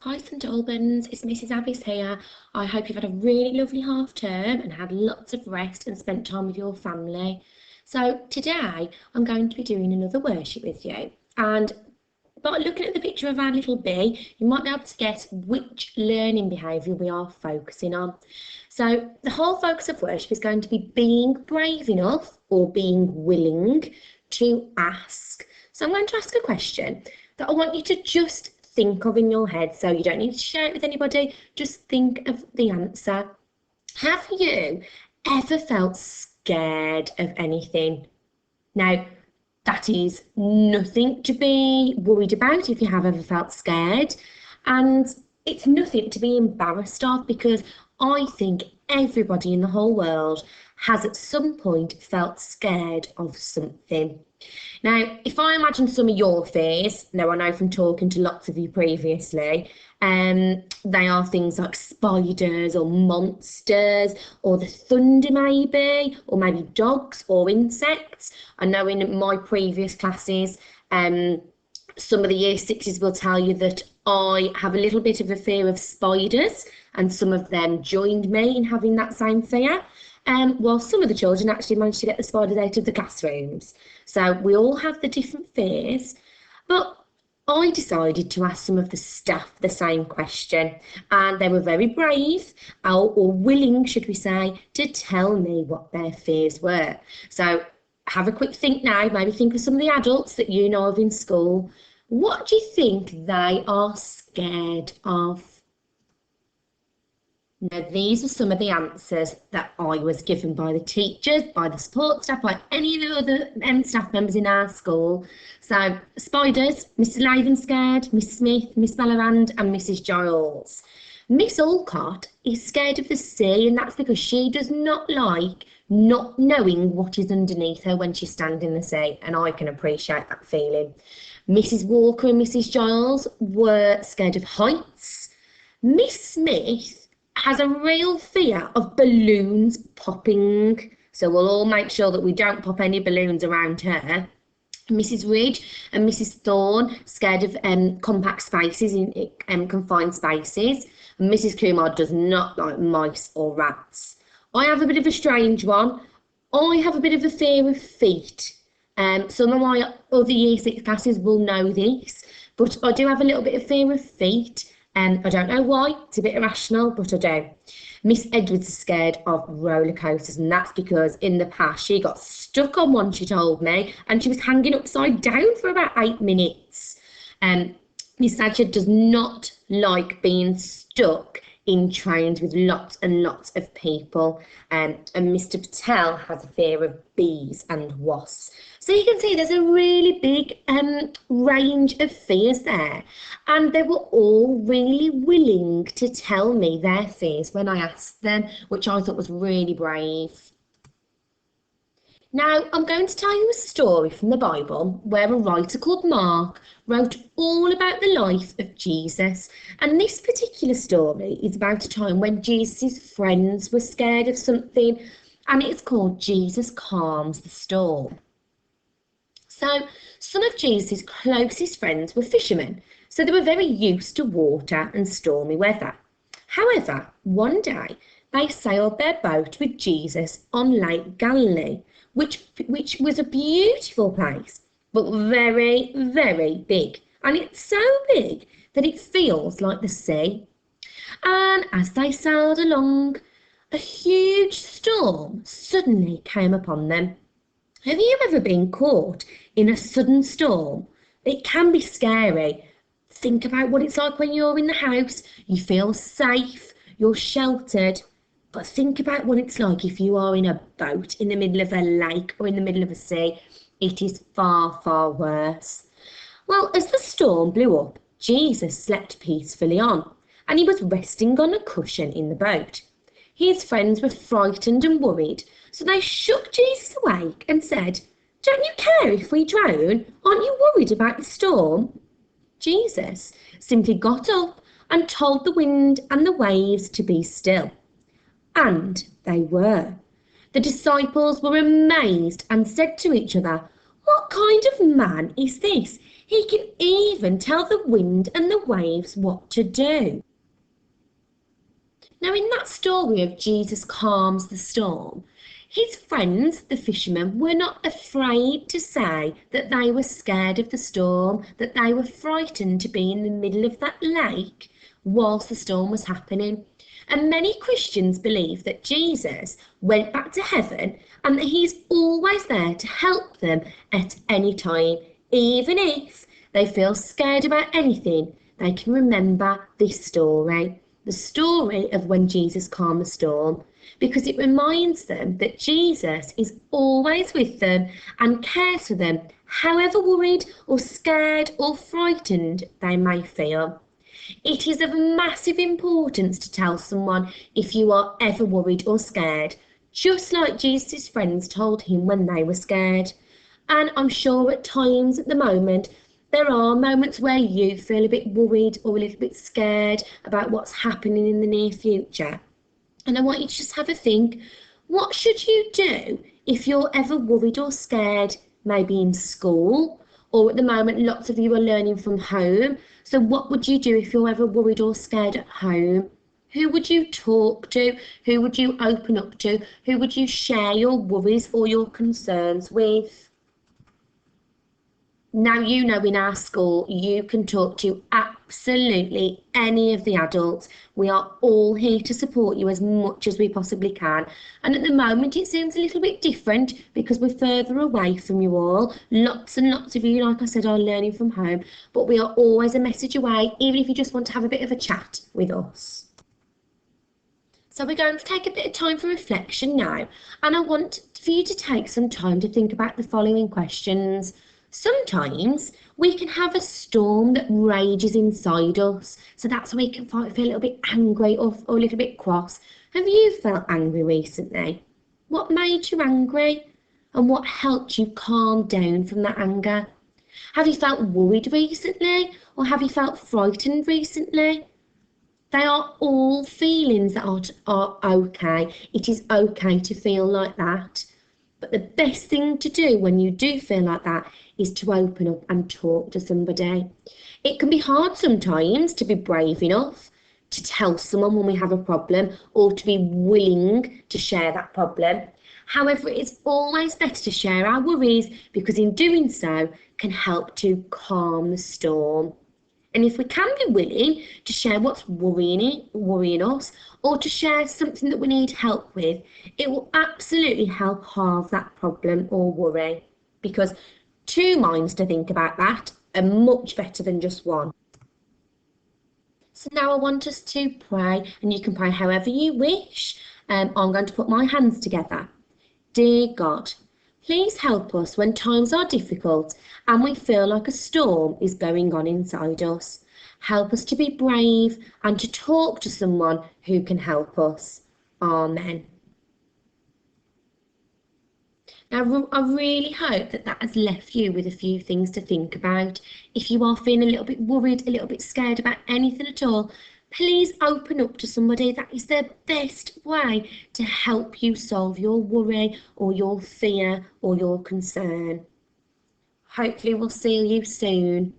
Hi St Albans, it's Mrs Abbas here. I hope you've had a really lovely half term and had lots of rest and spent time with your family. So today I'm going to be doing another worship with you, and by looking at the picture of our little bee, you might be able to guess which learning behaviour we are focusing on. So the whole focus of worship is going to be being brave enough or being willing to ask. So I'm going to ask a question that I want you to just think of in your head. So you don't need to share it with anybody, just think of the answer. Have you ever felt scared of anything? Now, that is nothing to be worried about if you have ever felt scared. And it's nothing to be embarrassed of, because I think everybody in the whole world has at some point felt scared of something. Now, if I imagine some of your fears, now I know from talking to lots of you previously, they are things like spiders or monsters or the thunder maybe, or maybe dogs or insects. I know in my previous classes, some of the year sixes will tell you that I have a little bit of a fear of spiders, and some of them joined me in having that same fear. While some of the children actually managed to get the spiders out of the classrooms. So we all have the different fears, but I decided to ask some of the staff the same question, and they were very brave, or willing, should we say, to tell me what their fears were. So have a quick think now, maybe think of some of the adults that you know of in school. What do you think they are scared of? Now, these are some of the answers that I was given by the teachers, by the support staff, by any of the other staff members in our school. So, spiders, Mr. Latham scared, Miss Smith, Miss Mallarand, and Mrs. Giles. Miss Alcott is scared of the sea, and that's because she does not like not knowing what is underneath her when she's standing in the sea, and I can appreciate that feeling. Mrs. Walker and Mrs. Giles were scared of heights. Miss Smith has a real fear of balloons popping, so we'll all make sure that we don't pop any balloons around her. Mrs. Ridge and Mrs. Thorne scared of compact spaces in confined spaces. And Mrs. Kumar does not like mice or rats. I have a bit of a strange one. I have a bit of a fear of feet. Some of my other year six classes will know this, but I do have a little bit of fear of feet. I don't know why, it's a bit irrational, but I do. Miss Edwards is scared of roller coasters, and that's because in the past she got stuck on one, she told me, and she was hanging upside down for about 8 minutes. Miss Thatcher does not like being stuck in trains with lots and lots of people, and Mr. Patel has a fear of bees and wasps. So you can see there's a really big range of fears there, and they were all really willing to tell me their fears when I asked them, which I thought was really brave. Now, I'm going to tell you a story from the Bible where a writer called Mark wrote all about the life of Jesus. And this particular story is about a time when Jesus' friends were scared of something, and it's called Jesus Calms the Storm. So, some of Jesus' closest friends were fishermen, so they were very used to water and stormy weather. However, one day they sailed their boat with Jesus on Lake Galilee, which was a beautiful place, but very, very big. And it's so big that it feels like the sea. And as they sailed along, a huge storm suddenly came upon them. Have you ever been caught in a sudden storm? It can be scary. Think about what it's like when you're in the house, you feel safe, you're sheltered. But think about what it's like if you are in a boat in the middle of a lake or in the middle of a sea. It is far, far worse. Well, as the storm blew up, Jesus slept peacefully on, and he was resting on a cushion in the boat. His friends were frightened and worried, so they shook Jesus awake and said, "Don't you care if we drown? Aren't you worried about the storm?" Jesus simply got up and told the wind and the waves to be still. And they were. The disciples were amazed and said to each other, "What kind of man is this? He can even tell the wind and the waves what to do. Now, in that story of Jesus calms the storm, his friends, the fishermen, were not afraid to say that they were scared of the storm, that they were frightened to be in the middle of that lake whilst the storm was happening. And many Christians believe that Jesus went back to heaven and that he's always there to help them at any time, even if they feel scared about anything. They can remember this story, the story of when Jesus calmed the storm, because it reminds them that Jesus is always with them and cares for them, however worried or scared or frightened they may feel. It is of massive importance to tell someone if you are ever worried or scared, just like Jesus' friends told him when they were scared. And I'm sure at times at the moment, there are moments where you feel a bit worried or a little bit scared about what's happening in the near future. And I want you to just have a think, what should you do if you're ever worried or scared, maybe in school, or at the moment lots of you are learning from home. So what would you do if you're ever worried or scared at home? Who would you talk to? Who would you open up to? Who would you share your worries or your concerns with? Now, you know, in our school, you can talk to absolutely any of the adults. We are all here to support you as much as we possibly can. And at the moment, it seems a little bit different because we're further away from you all. Lots and lots of you, like I said, are learning from home. But we are always a message away, even if you just want to have a bit of a chat with us. So we're going to take a bit of time for reflection now. And I want for you to take some time to think about the following questions. Sometimes we can have a storm that rages inside us, so that's when we can feel a little bit angry or a little bit cross. Have you felt angry recently? What made you angry? And what helped you calm down from that anger? Have you felt worried recently, or have you felt frightened recently? They are all feelings that are okay. It is okay to feel like that. But the best thing to do when you do feel like that is to open up and talk to somebody. It can be hard sometimes to be brave enough to tell someone when we have a problem or to be willing to share that problem. However, it's always better to share our worries because in doing so can help to calm the storm. And if we can be willing to share what's worrying us, or to share something that we need help with, it will absolutely help halve that problem or worry. Because two minds to think about that are much better than just one. So now I want us to pray, and you can pray however you wish. I'm going to put my hands together. Dear God, please help us when times are difficult and we feel like a storm is going on inside us. Help us to be brave and to talk to someone who can help us. Amen. Now, I really hope that has left you with a few things to think about. If you are feeling a little bit worried, a little bit scared about anything at all, please open up to somebody. That is the best way to help you solve your worry or your fear or your concern. Hopefully we'll see you soon.